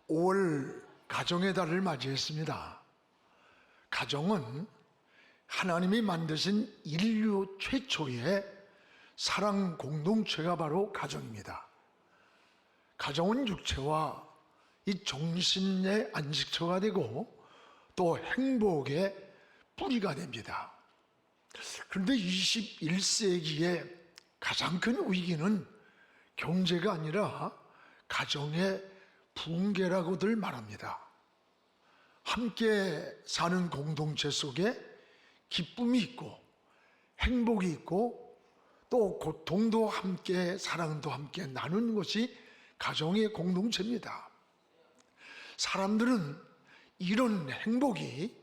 5월 가정의 달을 맞이했습니다. 가정은 하나님이 만드신 인류 최초의 사랑 공동체가 바로 가정입니다. 가정은 육체와 이 정신의 안식처가 되고 또 행복의 뿌리가 됩니다. 그런데 21세기의 가장 큰 위기는 경제가 아니라 가정의 붕괴라고들 말합니다. 함께 사는 공동체 속에 기쁨이 있고 행복이 있고 또 고통도 함께 사랑도 함께 나누는 것이 가정의 공동체입니다. 사람들은 이런 행복이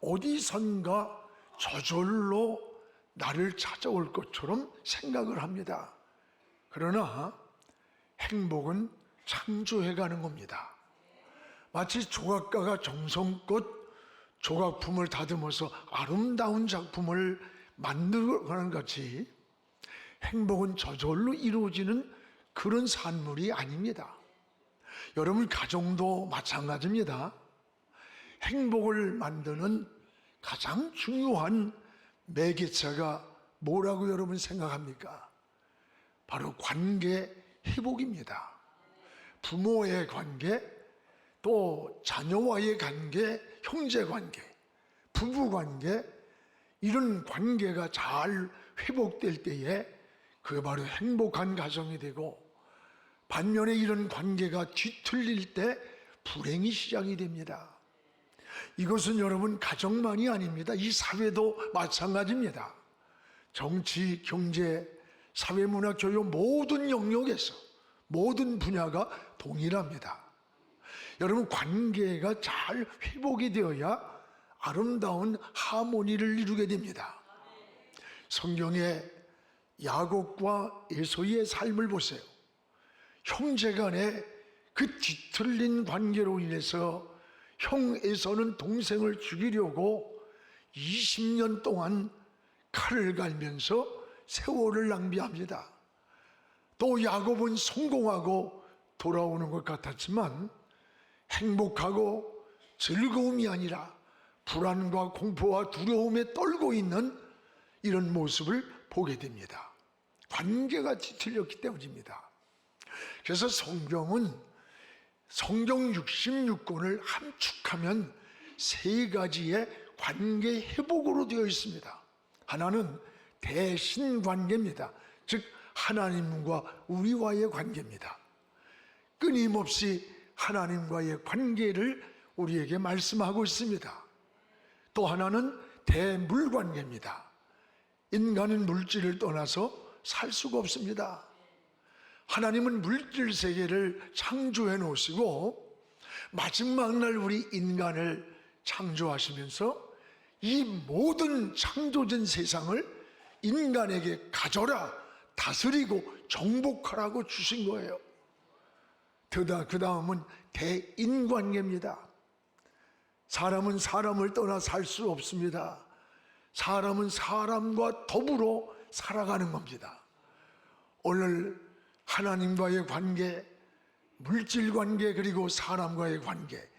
어디선가 저절로 나를 찾아올 것처럼 생각을 합니다. 그러나 행복은 창조해가는 겁니다. 마치 조각가가 정성껏 조각품을 다듬어서 아름다운 작품을 만들어가는 것이 행복은 저절로 이루어지는 그런 산물이 아닙니다. 여러분, 가정도 마찬가지입니다. 행복을 만드는 가장 중요한 매개체가 뭐라고 여러분 생각합니까? 바로 관계 회복입니다. 부모의 관계, 또 자녀와의 관계, 형제 관계, 부부 관계, 이런 관계가 잘 회복될 때에 그게 바로 행복한 가정이 되고, 반면에 이런 관계가 뒤틀릴 때 불행이 시작이 됩니다. 이것은 여러분 가정만이 아닙니다. 이 사회도 마찬가지입니다. 정치, 경제, 사회, 문화, 교육 모든 영역에서 모든 분야가 동일합니다. 여러분, 관계가 잘 회복이 되어야 아름다운 하모니를 이루게 됩니다. 성경의 야곱과 에서의 삶을 보세요. 형제간의 그 뒤틀린 관계로 인해서 형 에서는 동생을 죽이려고 20년 동안 칼을 갈면서 세월을 낭비합니다. 또 야곱은 성공하고 돌아오는 것 같았지만 행복하고 즐거움이 아니라 불안과 공포와 두려움에 떨고 있는 이런 모습을 보게 됩니다. 관계가 뒤틀렸기 때문입니다. 그래서 성경은 성경 66권을 함축하면 세 가지의 관계 회복으로 되어 있습니다. 하나는 대신 관계입니다. 즉 하나님과 우리와의 관계입니다. 끊임없이 하나님과의 관계를 우리에게 말씀하고 있습니다. 또 하나는 대물 관계입니다. 인간은 물질을 떠나서 살 수가 없습니다. 하나님은 물질 세계를 창조해 놓으시고 마지막 날 우리 인간을 창조하시면서 이 모든 창조된 세상을 인간에게 가져라, 다스리고 정복하라고 주신 거예요. 그 다음은 대인관계입니다. 사람은 사람을 떠나 살 수 없습니다. 사람은 사람과 더불어 살아가는 겁니다. 오늘 하나님과의 관계, 물질 관계, 그리고 사람과의 관계,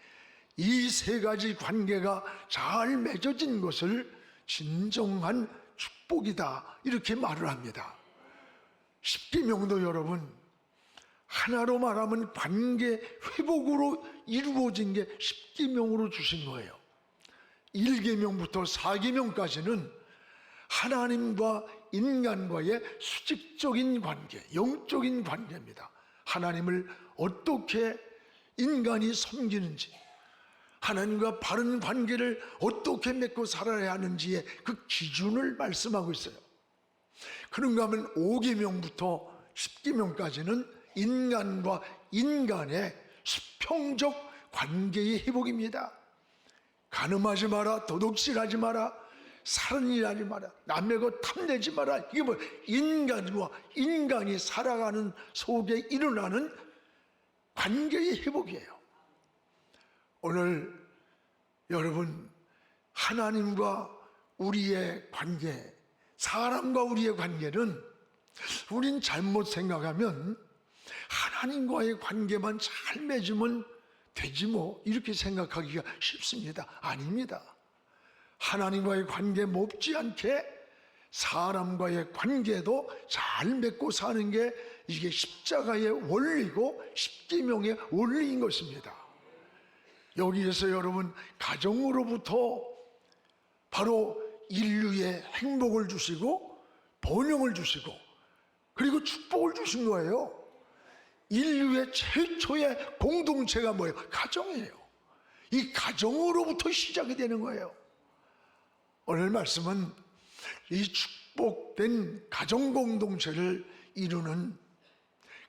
이 세 가지 관계가 잘 맺어진 것을 진정한 축복이다, 이렇게 말을 합니다. 십계명도 여러분 하나로 말하면 관계 회복으로 이루어진 게 십계명으로 주신 거예요. 1계명부터 4계명까지는 하나님과 인간과의 수직적인 관계, 영적인 관계입니다. 하나님을 어떻게 인간이 섬기는지, 하나님과 바른 관계를 어떻게 맺고 살아야 하는지의 그 기준을 말씀하고 있어요. 그런가 하면 5계명부터 10계명까지는 인간과 인간의 수평적 관계의 회복입니다. 간음하지 마라, 도둑질하지 마라, 살인하지 마라, 남의 것 탐내지 마라. 이게 뭐 인간과 인간이 살아가는 속에 일어나는 관계의 회복이에요. 오늘 여러분, 하나님과 우리의 관계, 사람과 우리의 관계는 우린 잘못 생각하면 하나님과의 관계만 잘 맺으면 되지 뭐 이렇게 생각하기가 쉽습니다. 아닙니다. 하나님과의 관계 못지않게 사람과의 관계도 잘 맺고 사는 게 이게 십자가의 원리고 십계명의 원리인 것입니다. 여기에서 여러분 가정으로부터 바로 인류의 행복을 주시고 번영을 주시고 그리고 축복을 주신 거예요. 인류의 최초의 공동체가 뭐예요? 가정이에요. 이 가정으로부터 시작이 되는 거예요. 오늘 말씀은 이 축복된 가정 공동체를 이루는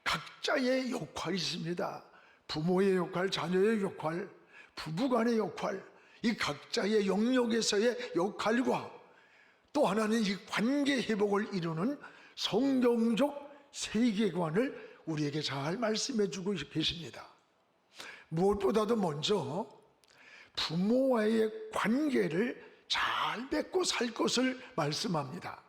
각자의 역할이 있습니다. 부모의 역할, 자녀의 역할, 부부간의 역할, 이 각자의 영역에서의 역할과 또 하나는 이 관계 회복을 이루는 성경적 세계관을 우리에게 잘 말씀해 주고 계십니다. 무엇보다도 먼저 부모와의 관계를 잘 맺고 살 것을 말씀합니다.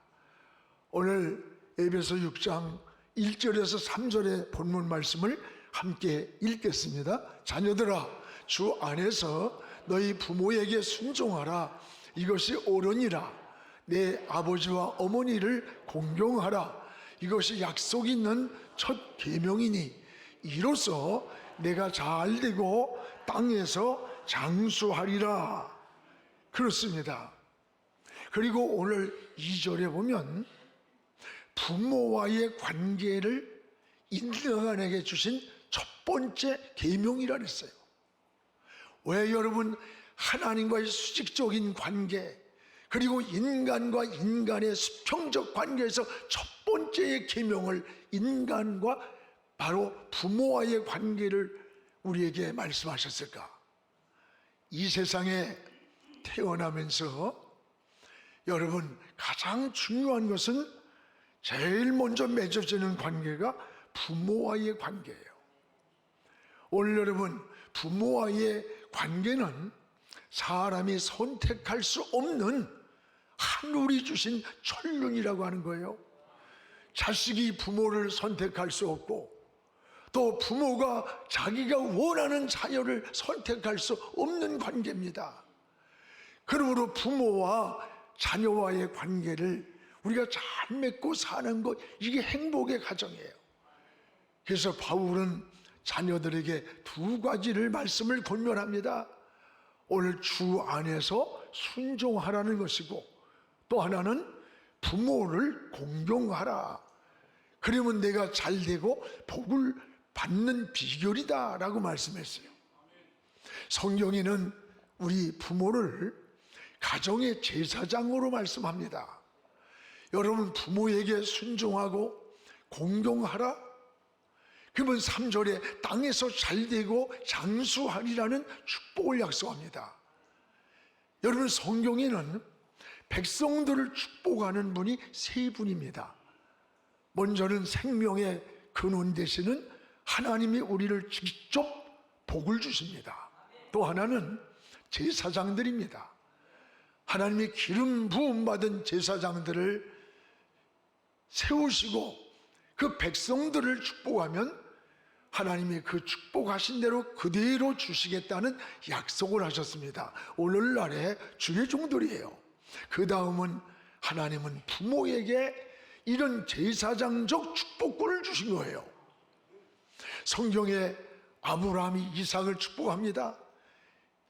오늘 에베소 6장 1절에서 3절의 본문 말씀을 함께 읽겠습니다. 자녀들아, 주 안에서 너희 부모에게 순종하라. 이것이 옳으니라. 내 아버지와 어머니를 공경하라. 이것이 약속 있는 첫 계명이니 이로써 내가 잘되고 땅에서 장수하리라. 그렇습니다. 그리고 오늘 2절에 보면 부모와의 관계를 인간에게 주신 첫 번째 계명이라 그랬어요. 왜 여러분 하나님과의 수직적인 관계 그리고 인간과 인간의 수평적 관계에서 첫 번째의 계명을 인간과 바로 부모와의 관계를 우리에게 말씀하셨을까? 이 세상에 태어나면서 여러분 가장 중요한 것은 제일 먼저 맺어지는 관계가 부모와의 관계예요. 오늘 여러분 부모와의 관계는 사람이 선택할 수 없는 하늘이 주신 천륜이라고 하는 거예요. 자식이 부모를 선택할 수 없고 또 부모가 자기가 원하는 자녀를 선택할 수 없는 관계입니다. 그러므로 부모와 자녀와의 관계를 우리가 잘 맺고 사는 것, 이게 행복의 가정이에요. 그래서 바울은 자녀들에게 두 가지를 말씀을 권면합니다. 오늘 주 안에서 순종하라는 것이고 또 하나는 부모를 공경하라. 그러면 내가 잘되고 복을 받는 비결이다 라고 말씀했어요. 성경에는 우리 부모를 가정의 제사장으로 말씀합니다. 여러분 부모에게 순종하고 공경하라. 그러면 3절에 땅에서 잘되고 장수하리라는 축복을 약속합니다. 여러분 성경에는 백성들을 축복하는 분이 세 분입니다. 먼저는 생명의 근원 되시는 하나님이 우리를 직접 복을 주십니다. 또 하나는 제사장들입니다. 하나님이 기름 부음 받은 제사장들을 세우시고 그 백성들을 축복하면 하나님이 그 축복하신 대로 그대로 주시겠다는 약속을 하셨습니다. 오늘날의 주의 종들이에요. 그 다음은 하나님은 부모에게 이런 제사장적 축복권을 주신 거예요. 성경에 아브라함이 이삭을 축복합니다.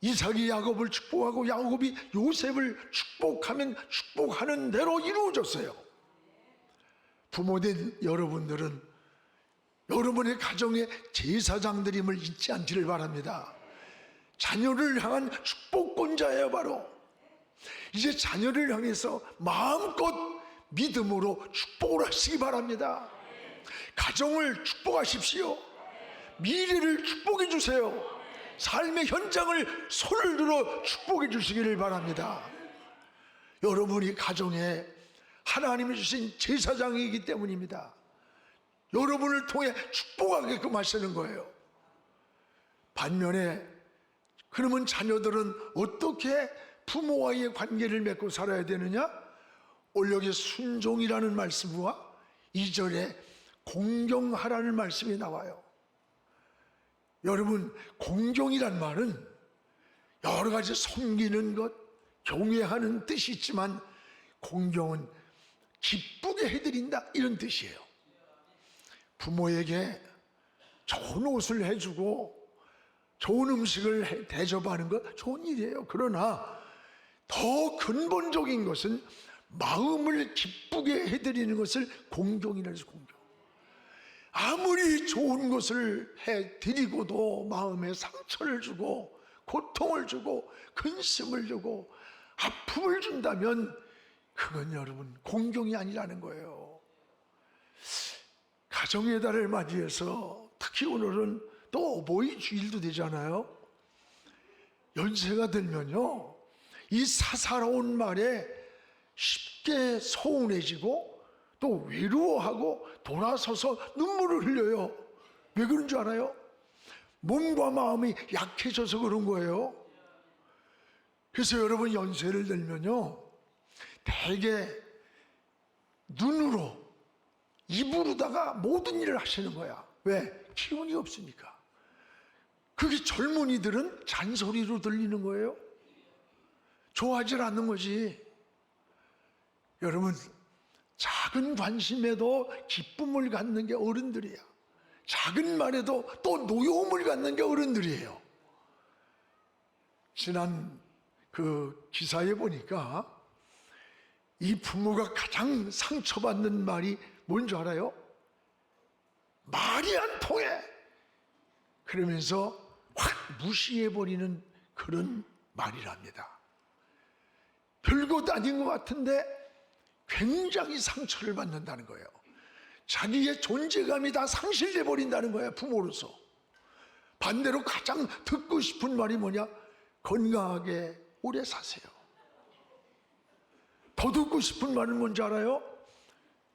이삭이 야곱을 축복하고 야곱이 요셉을 축복하면 축복하는 대로 이루어졌어요. 부모된 여러분들은 여러분의 가정의 제사장들임을 잊지 않기를 바랍니다. 자녀를 향한 축복권자예요. 바로 이제 자녀를 향해서 마음껏 믿음으로 축복을 하시기 바랍니다. 가정을 축복하십시오. 미래를 축복해 주세요. 삶의 현장을 손을 들어 축복해 주시기를 바랍니다. 여러분이 가정에 하나님이 주신 제사장이기 때문입니다. 여러분을 통해 축복하게끔 하시는 거예요. 반면에 그러면 자녀들은 어떻게 부모와의 관계를 맺고 살아야 되느냐? 오늘 여기 순종이라는 말씀과 2절에 공경하라는 말씀이 나와요. 여러분, 공경이란 말은 여러 가지 섬기는 것, 경외하는 뜻이 있지만 공경은 기쁘게 해드린다, 이런 뜻이에요. 부모에게 좋은 옷을 해주고 좋은 음식을 대접하는 것 좋은 일이에요. 그러나 더 근본적인 것은 마음을 기쁘게 해드리는 것을 공경이라 해서 공경. 아무리 좋은 것을 해드리고도 마음에 상처를 주고 고통을 주고 근심을 주고 아픔을 준다면 그건 여러분 공경이 아니라는 거예요. 가정의 달을 맞이해서 특히 오늘은 또 어버이 주일도 되잖아요. 연세가 들면요, 이 사사로운 말에 쉽게 서운해지고 또 외로워하고 돌아서서 눈물을 흘려요. 왜 그런 줄 알아요? 몸과 마음이 약해져서 그런 거예요. 그래서 여러분 연세를 들면요, 대개 눈으로 입으로다가 모든 일을 하시는 거야. 왜? 기운이 없으니까. 그게 젊은이들은 잔소리로 들리는 거예요. 좋아하질 않는 거지. 여러분, 작은 관심에도 기쁨을 갖는 게 어른들이야. 작은 말에도 또 노여움을 갖는 게 어른들이에요. 지난 그 기사에 보니까 이 부모가 가장 상처받는 말이 뭔지 알아요? 말이 안 통해. 그러면서 확 무시해버리는 그런 말이랍니다. 별것 아닌 것 같은데 굉장히 상처를 받는다는 거예요. 자기의 존재감이 다 상실돼 버린다는 거예요, 부모로서. 반대로 가장 듣고 싶은 말이 뭐냐? 건강하게 오래 사세요. 더 듣고 싶은 말은 뭔지 알아요?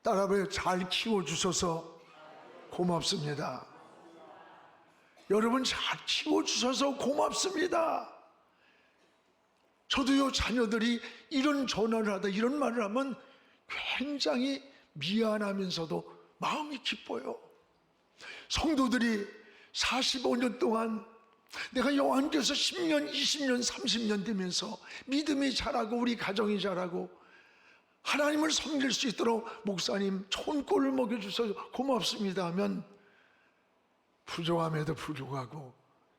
따라해요. 잘 키워주셔서 고맙습니다. 여러분, 잘 키워주셔서 고맙습니다. 저도요, 자녀들이 이런 전화를 하다 이런 말을 하면 굉장히 미안하면서도 마음이 기뻐요. 성도들이 45년 동안 내가 요한교회에서 10년, 20년, 30년 되면서 믿음이 자라고 우리 가정이 자라고 하나님을 섬길 수 있도록 목사님 좋은 꼴을 먹여주셔서 고맙습니다 하면 부족함에도 불구하고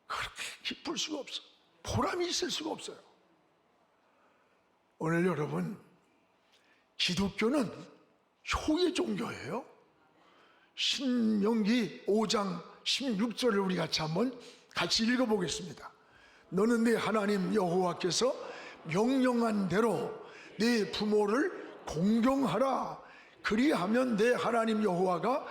그렇게 기쁠 수가 없어. 보람이 있을 수가 없어요. 오늘 여러분, 기독교는 효의 종교예요. 신명기 5장 16절을 우리 같이 읽어보겠습니다. 너는 네 하나님 여호와께서 명령한 대로 네 부모를 공경하라. 그리하면 내 하나님 여호와가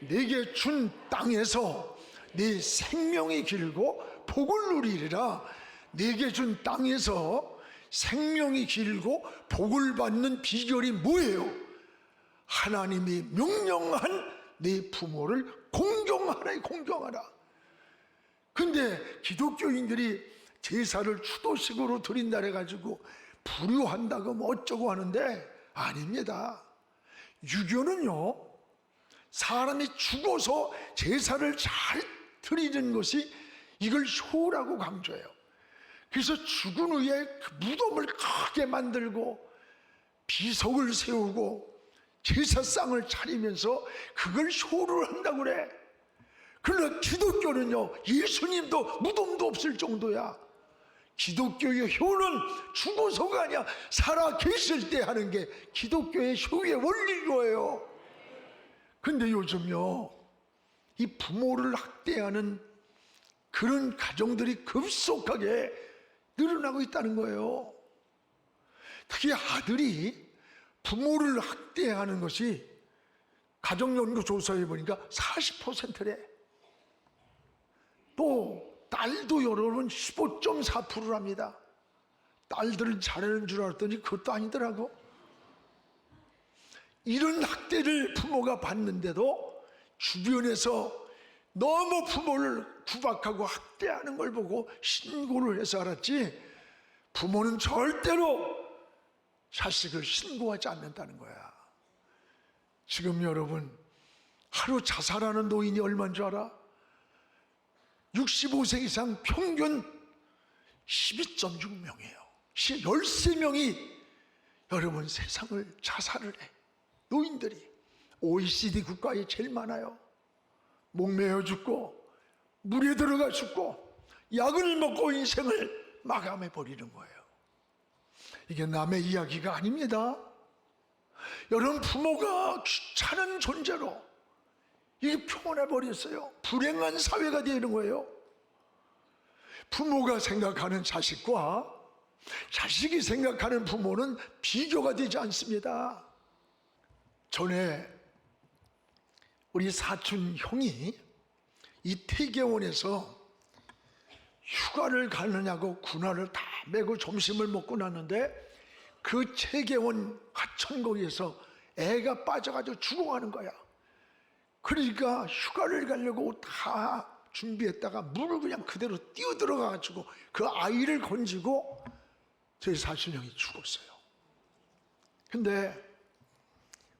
네게 준 땅에서 네 생명이 길고 복을 누리리라. 네게 준 땅에서 생명이 길고 복을 받는 비결이 뭐예요? 하나님이 명령한 네 부모를 공경하라. 공경하라. 근데 기독교인들이 제사를 추도식으로 드린다 해가지고 불효한다고 뭐 어쩌고 하는데 아닙니다. 유교는요, 사람이 죽어서 제사를 잘 드리는 것이 이걸 효라고 강조해요. 그래서 죽은 후에 그 무덤을 크게 만들고 비석을 세우고 제사상을 차리면서 그걸 효를 한다고 그래. 그러나 기독교는요, 예수님도 무덤도 없을 정도야. 기독교의 효는 죽어서가 아니야, 살아 계실 때 하는 게 기독교의 효의 원리인 거예요. 근데 요즘요, 이 부모를 학대하는 그런 가정들이 급속하게 늘어나고 있다는 거예요. 특히 아들이 부모를 학대하는 것이 가정연구 조사해 보니까 40%래. 또 딸도 여러분 15.4%랍니다. 딸들은 잘하는 줄 알았더니 그것도 아니더라고. 이런 학대를 부모가 받는데도 주변에서 너무 부모를 구박하고 학대하는 걸 보고 신고를 해서 알았지, 부모는 절대로 자식을 신고하지 않는다는 거야. 지금 여러분, 하루 자살하는 노인이 얼마인 줄 알아? 65세 이상 평균 12.6명이에요. 13명이 여러분 세상을 자살을 해. 노인들이 OECD 국가에 제일 많아요. 목매어 죽고 물에 들어가 죽고 약을 먹고 인생을 마감해 버리는 거예요. 이게 남의 이야기가 아닙니다. 여러분 부모가 귀찮은 존재로 이게 표현해 버렸어요. 불행한 사회가 되는 거예요. 부모가 생각하는 자식과 자식이 생각하는 부모는 비교가 되지 않습니다. 전에 우리 사촌 형이 이 태계원에서 휴가를 가느냐고 군화를 다 메고 점심을 먹고 났는데 그 태계원 하천거기에서 애가 빠져가지고 죽어가는 거야. 그러니까 휴가를 가려고 다 준비했다가 물을 그냥 그대로 뛰어 들어가가지고 그 아이를 건지고 저희 사촌 형이 죽었어요. 근데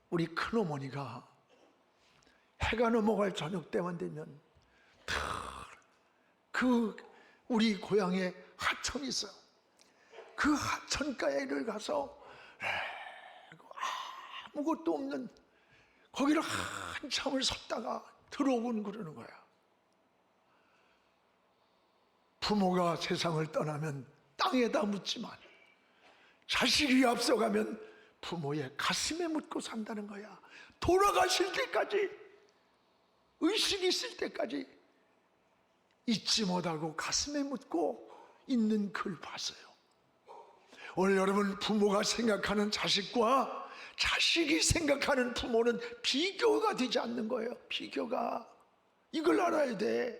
우리 큰어머니가 해가 넘어갈 저녁 때만 되면 그 우리 고향에 하천이 있어요. 그 하천가에를 가서 아무것도 없는 거기를 한참을 섰다가 들어오곤 그러는 거야. 부모가 세상을 떠나면 땅에다 묻지만 자식이 앞서가면 부모의 가슴에 묻고 산다는 거야. 돌아가실 때까지, 의식이 있을 때까지 잊지 못하고 가슴에 묻고 있는 글 봤어요. 오늘 여러분 부모가 생각하는 자식과 자식이 생각하는 부모는 비교가 되지 않는 거예요. 비교가. 이걸 알아야 돼.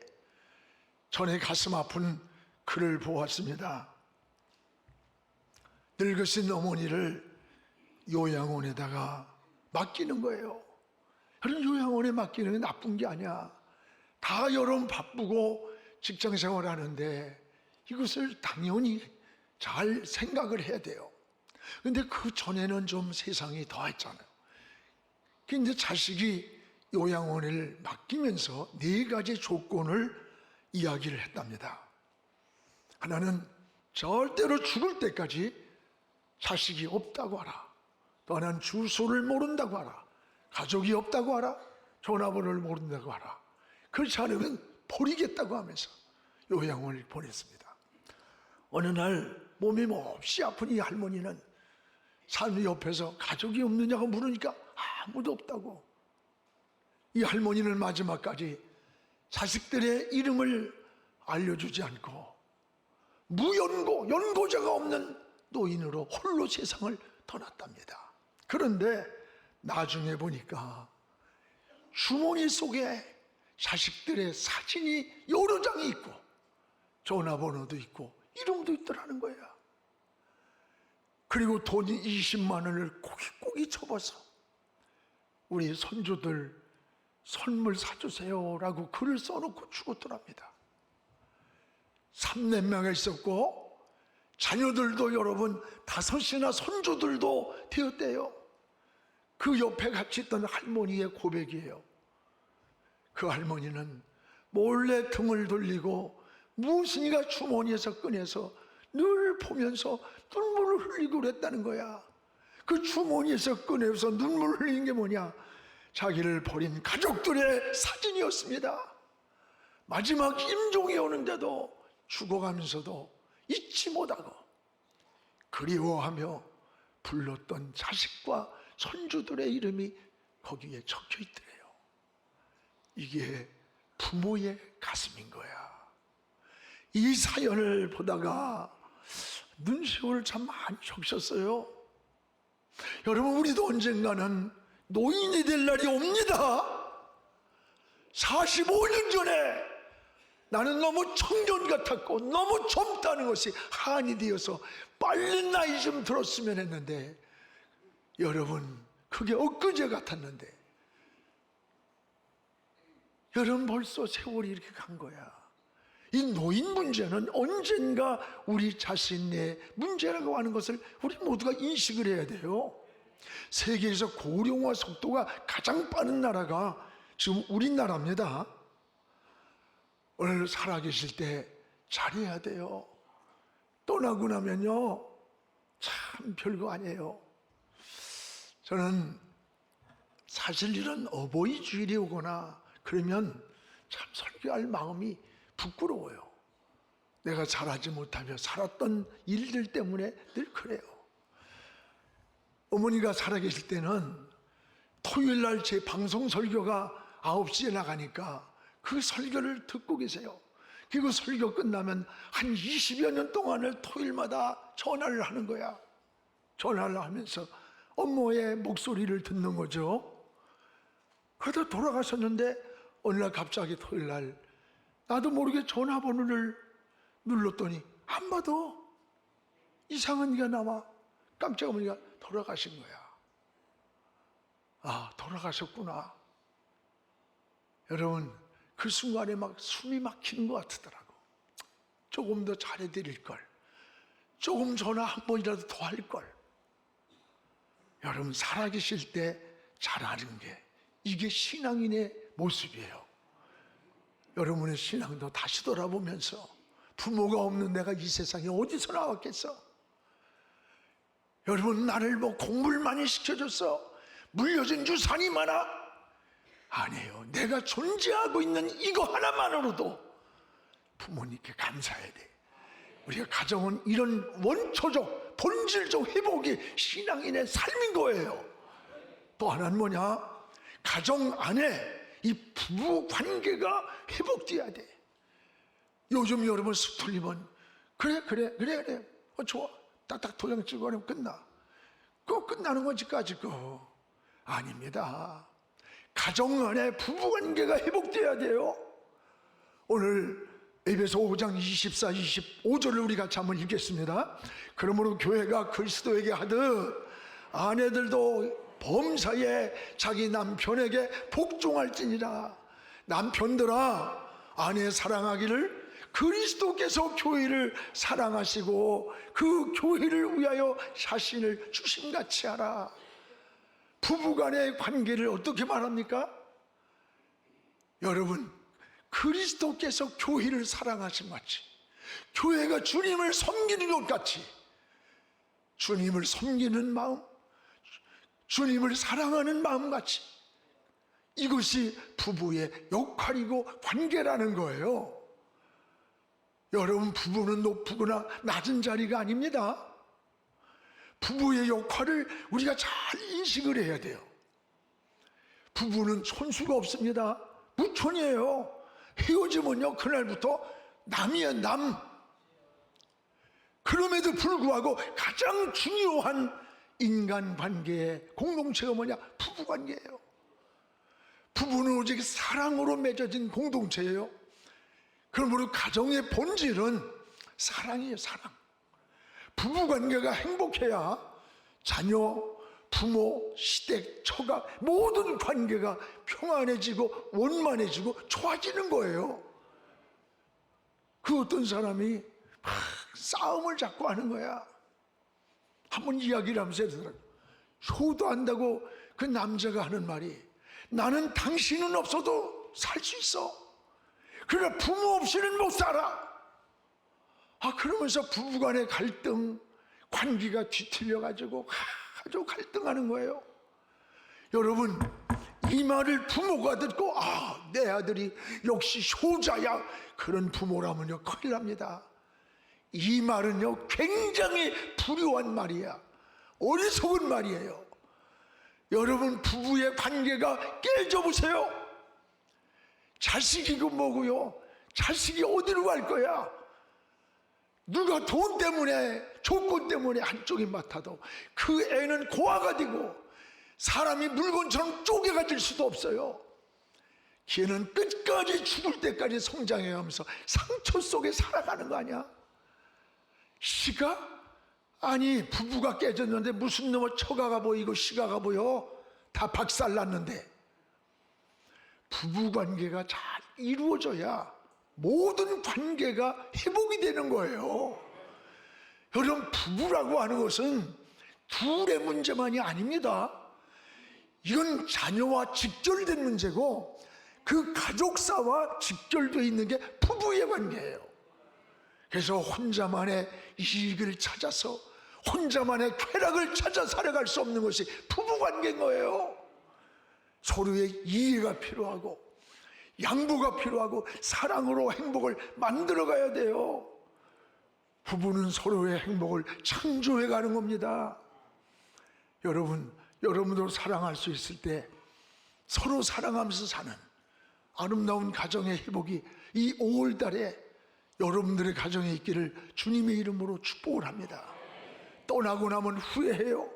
전에 가슴 아픈 글을 보았습니다. 늙으신 어머니를 요양원에다가 맡기는 거예요. 그런 요양원에 맡기는 게 나쁜 게 아니야. 다 여러분 바쁘고 직장 생활하는데 이것을 당연히 잘 생각을 해야 돼요. 근데 그 전에는 좀 세상이 더했잖아요. 근데 자식이 요양원을 맡기면서 4가지 조건을 이야기를 했답니다. 하나는 절대로 죽을 때까지 자식이 없다고 하라. 또 하나는 주소를 모른다고 하라. 가족이 없다고 하라. 전화번호를 모른다고 하라. 그렇지 않으면 버리겠다고 하면서 요양원을 보냈습니다. 어느 날 몸이 몹시 아픈 이 할머니는 산 옆에서 가족이 없느냐고 물으니까 아무도 없다고. 이 할머니는 마지막까지 자식들의 이름을 알려주지 않고 연고자가 없는 노인으로 홀로 세상을 떠났답니다. 그런데 나중에 보니까 주머니 속에 자식들의 사진이 여러 장이 있고 전화번호도 있고 이름도 있더라는 거야. 그리고 돈 20만 원을 고기고기 접어서 우리 손주들 선물 사주세요라고 글을 써놓고 죽었더랍니다. 3남매가 있었고 자녀들도 여러분 5이나 손주들도 되었대요. 그 옆에 같이 있던 할머니의 고백이에요. 그 할머니는 몰래 등을 돌리고 무엇인가 주머니에서 꺼내서 늘 보면서 눈물을 흘리고 그랬다는 거야. 그 주머니에서 꺼내서 눈물을 흘린 게 뭐냐? 자기를 버린 가족들의 사진이었습니다. 마지막 임종이 오는데도 죽어가면서도 잊지 못하고 그리워하며 불렀던 자식과 손주들의 이름이 거기에 적혀 있더래요. 이게 부모의 가슴인 거야. 이 사연을 보다가 눈시울을 참 많이 적셨어요. 여러분, 우리도 언젠가는 노인이 될 날이 옵니다. 45년 전에 나는 너무 청년 같았고 너무 젊다는 것이 한이 되어서 빨리 나이 좀 들었으면 했는데, 여러분 그게 엊그제 같았는데 여러분 벌써 세월이 이렇게 간 거야. 이 노인 문제는 언젠가 우리 자신의 문제라고 하는 것을 우리 모두가 인식을 해야 돼요. 세계에서 고령화 속도가 가장 빠른 나라가 지금 우리나라입니다. 오늘 살아계실 때 잘해야 돼요. 떠나고 나면요 참 별거 아니에요. 저는 사실 이런 어버이 주일이 오거나 그러면 참 설교할 마음이 부끄러워요. 내가 잘하지 못하며 살았던 일들 때문에 늘 그래요. 어머니가 살아계실 때는 토요일 날 제 방송 설교가 9시에 나가니까 그 설교를 듣고 계세요. 그리고 설교 끝나면 한 20여 년 동안을 토요일마다 전화를 하는 거야. 전화를 하면서 엄마의 목소리를 듣는 거죠. 그러다 돌아가셨는데 어느 날 갑자기 토요일 날 나도 모르게 전화번호를 눌렀더니 안 받아. 이상한 게 나와. 깜짝 어머니가 돌아가신 거야. 아, 돌아가셨구나. 여러분, 그 순간에 막 숨이 막히는 것 같더라고. 조금 더 잘해드릴 걸. 조금 전화 한 번이라도 더 할 걸. 여러분, 살아계실 때 잘하는 게 이게 신앙인의 모습이에요. 여러분의 신앙도 다시 돌아보면서 부모가 없는 내가 이 세상에 어디서 나왔겠어? 여러분, 나를 뭐 공부를 많이 시켜줬어? 물려준 유산이 많아? 아니에요. 내가 존재하고 있는 이거 하나만으로도 부모님께 감사해야 돼. 우리가 가정은 이런 원초적 본질적 회복이 신앙인의 삶인 거예요. 또 하나는 뭐냐? 가정 안에 이 부부 관계가 회복돼야 돼. 요즘 여러분 쑥 틀리면 그래 좋아 딱딱 도장 찍고 하면 끝나. 그거 끝나는 거지까지 그거 아닙니다. 가정 안에 부부 관계가 회복돼야 돼요. 오늘 에베소 5장 24, 25절을 우리 같이 한번 읽겠습니다. 그러므로 교회가 그리스도에게 하듯 아내들도 범사에 자기 남편에게 복종할지니라. 남편들아, 아내 사랑하기를 그리스도께서 교회를 사랑하시고 그 교회를 위하여 자신을 주심같이 하라. 부부간의 관계를 어떻게 말합니까? 여러분, 그리스도께서 교회를 사랑하신 같이, 교회가 주님을 섬기는 것 같이, 주님을 섬기는 마음, 주님을 사랑하는 마음 같이, 이것이 부부의 역할이고 관계라는 거예요. 여러분, 부부는 높거나 낮은 자리가 아닙니다. 부부의 역할을 우리가 잘 인식을 해야 돼요. 부부는 손수가 없습니다. 무촌이에요. 헤어지면요 그날부터 남이에요, 남. 그럼에도 불구하고 가장 중요한 인간관계의 공동체가 뭐냐? 부부관계예요. 부부는 오직 사랑으로 맺어진 공동체예요. 그러므로 가정의 본질은 사랑이에요, 사랑. 부부관계가 행복해야 자녀, 부모, 시댁, 처가 모든 관계가 평안해지고 원만해지고 좋아지는 거예요. 그 어떤 사람이 막 싸움을 자꾸 하는 거야. 한번 이야기를 하면서 효도한다고 그 남자가 하는 말이, 나는 당신은 없어도 살 수 있어. 그러나 부모 없이는 못 살아. 그러면서 부부간의 갈등, 관계가 뒤틀려가지고 아주 갈등하는 거예요. 여러분, 이 말을 부모가 듣고 내 아들이 역시 효자야, 그런 부모라면요 큰일 납니다. 이 말은요 굉장히 불효한 말이야. 어리석은 말이에요. 여러분, 부부의 관계가 깨져보세요. 자식이고 뭐고요, 자식이 어디로 갈 거야? 누가 돈 때문에, 조건 때문에 한쪽이 맡아도 그 애는 고아가 되고 사람이 물건처럼 쪼개가질 수도 없어요. 걔는 끝까지 죽을 때까지 성장해가면서 상처 속에 살아가는 거 아니야? 시가? 아니, 부부가 깨졌는데 무슨 놈의 처가가 보이고 시가가 보여? 다 박살났는데. 부부관계가 잘 이루어져야 모든 관계가 회복이 되는 거예요. 여러분, 부부라고 하는 것은 둘의 문제만이 아닙니다. 이건 자녀와 직결된 문제고, 그 가족사와 직결되어 있는 게 부부의 관계예요. 그래서 혼자만의 이익을 찾아서 혼자만의 쾌락을 찾아 살아갈 수 없는 것이 부부관계인 거예요. 서로의 이해가 필요하고 양보가 필요하고 사랑으로 행복을 만들어 가야 돼요. 부부는 서로의 행복을 창조해 가는 겁니다. 여러분도 사랑할 수 있을 때 서로 사랑하면서 사는 아름다운 가정의 회복이 이 5월 달에 여러분들의 가정에 있기를 주님의 이름으로 축복을 합니다. 떠나고 나면 후회해요.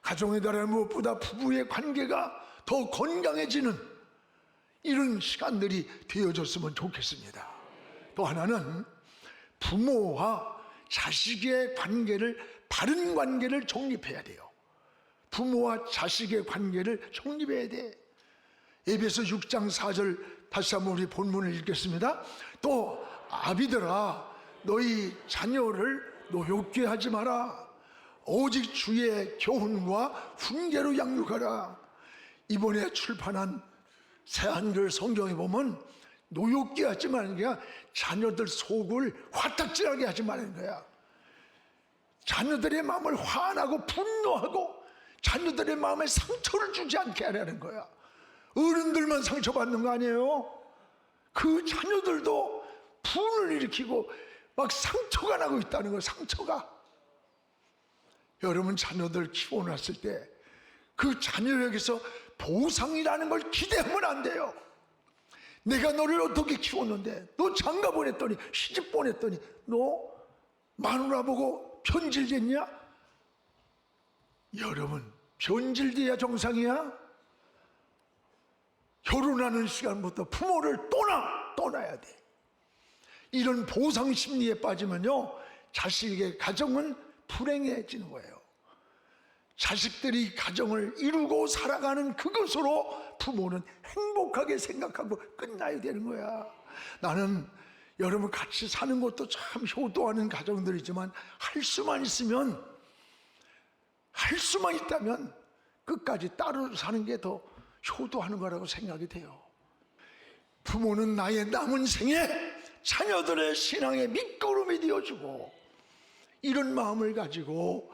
가정의 달에 무엇보다 부부의 관계가 더 건강해지는 이런 시간들이 되어졌으면 좋겠습니다. 또 하나는 부모와 자식의 관계를, 바른 관계를 정립해야 돼요. 부모와 자식의 관계를 정립해야 돼. 에베소 6장 4절 다시 한번 우리 본문을 읽겠습니다. 또 아비들아 너희 자녀를 노엽게 하지 마라. 오직 주의 교훈과 훈계로 양육하라. 이번에 출판한 새한글 성경에 보면 노엽게 하지 말는 게 아니라 자녀들 속을 화딱지하게 하지 말는 거야. 자녀들의 마음을 화나고 분노하고 자녀들의 마음에 상처를 주지 않게 하라는 거야. 어른들만 상처받는 거 아니에요? 그 자녀들도 분을 일으키고 막 상처가 나고 있다는 거예요. 상처가. 여러분 자녀들 키워놨을 때 그 자녀에게서 보상이라는 걸 기대하면 안 돼요. 내가 너를 어떻게 키웠는데, 너 장가 보냈더니 시집 보냈더니 너 마누라 보고 변질됐냐? 여러분 변질돼야 정상이야? 결혼하는 시간부터 부모를 떠나야 돼. 이런 보상 심리에 빠지면요 자식의 가정은 불행해지는 거예요. 자식들이 가정을 이루고 살아가는 그것으로 부모는 행복하게 생각하고 끝나야 되는 거야. 나는 여러분 같이 사는 것도 참 효도하는 가정들이지만 할 수만 있다면 끝까지 따로 사는 게 더 효도하는 거라고 생각이 돼요. 부모는 나의 남은 생에 자녀들의 신앙의 밑거름이 되어주고 이런 마음을 가지고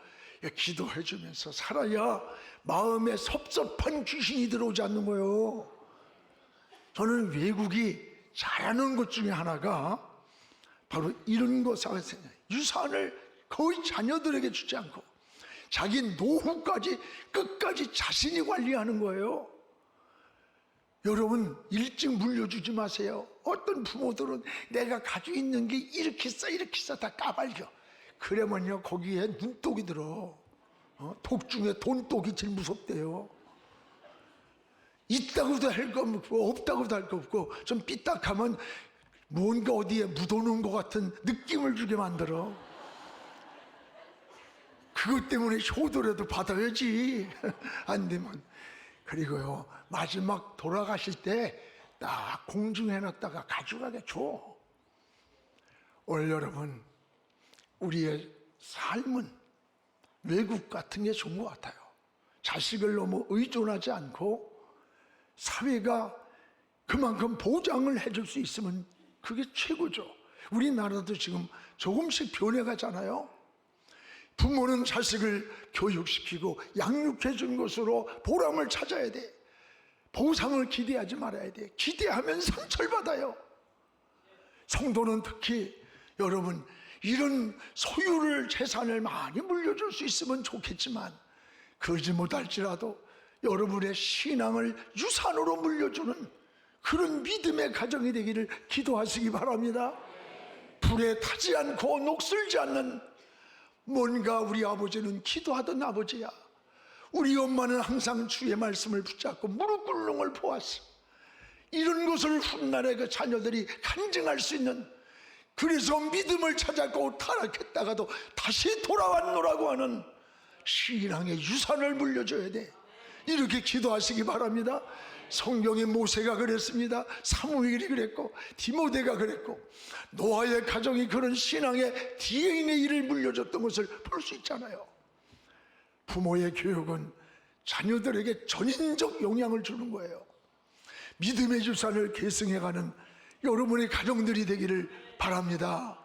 기도해 주면서 살아야 마음에 섭섭한 귀신이 들어오지 않는 거예요. 저는 외국이 잘하는 것 중에 하나가 바로 이런 것이라고 생각해요. 유산을 거의 자녀들에게 주지 않고 자기 노후까지 끝까지 자신이 관리하는 거예요. 여러분 일찍 물려주지 마세요. 어떤 부모들은 내가 가지고 있는 게 이렇게 써 다 까발려. 그러면요 거기에 눈독이 들어. 독 중에 돈독이 제일 무섭대요. 있다고도 할 거 없고 없다고도 할 거 없고 좀 삐딱하면 뭔가 어디에 묻어놓은 것 같은 느낌을 주게 만들어. 그것 때문에 효도라도 받아야지. 안 되면. 그리고요 마지막 돌아가실 때 딱 공중해놨다가 가져가게 줘. 오늘 여러분 우리의 삶은 외국 같은 게 좋은 것 같아요. 자식을 너무 의존하지 않고 사회가 그만큼 보장을 해줄 수 있으면 그게 최고죠. 우리나라도 지금 조금씩 변해가잖아요. 부모는 자식을 교육시키고 양육해 준 것으로 보람을 찾아야 돼. 보상을 기대하지 말아야 돼. 기대하면 상처를 받아요. 성도는 특히 여러분 이런 소유를 재산을 많이 물려줄 수 있으면 좋겠지만 그러지 못할지라도 여러분의 신앙을 유산으로 물려주는 그런 믿음의 가정이 되기를 기도하시기 바랍니다. 불에 타지 않고 녹슬지 않는 뭔가 우리 아버지는 기도하던 아버지야. 우리 엄마는 항상 주의 말씀을 붙잡고 무릎 꿇는 걸 보았어. 이런 것을 훗날에 그 자녀들이 간증할 수 있는, 그래서 믿음을 찾았고 타락했다가도 다시 돌아왔노라고 하는 신앙의 유산을 물려줘야 돼. 이렇게 기도하시기 바랍니다. 성경에 모세가 그랬습니다. 사무엘이 그랬고 디모데가 그랬고 노아의 가정이 그런 신앙의 DNA를 물려줬던 것을 볼 수 있잖아요. 부모의 교육은 자녀들에게 전인적 영향을 주는 거예요. 믿음의 유산을 계승해가는 여러분의 가정들이 되기를 바랍니다.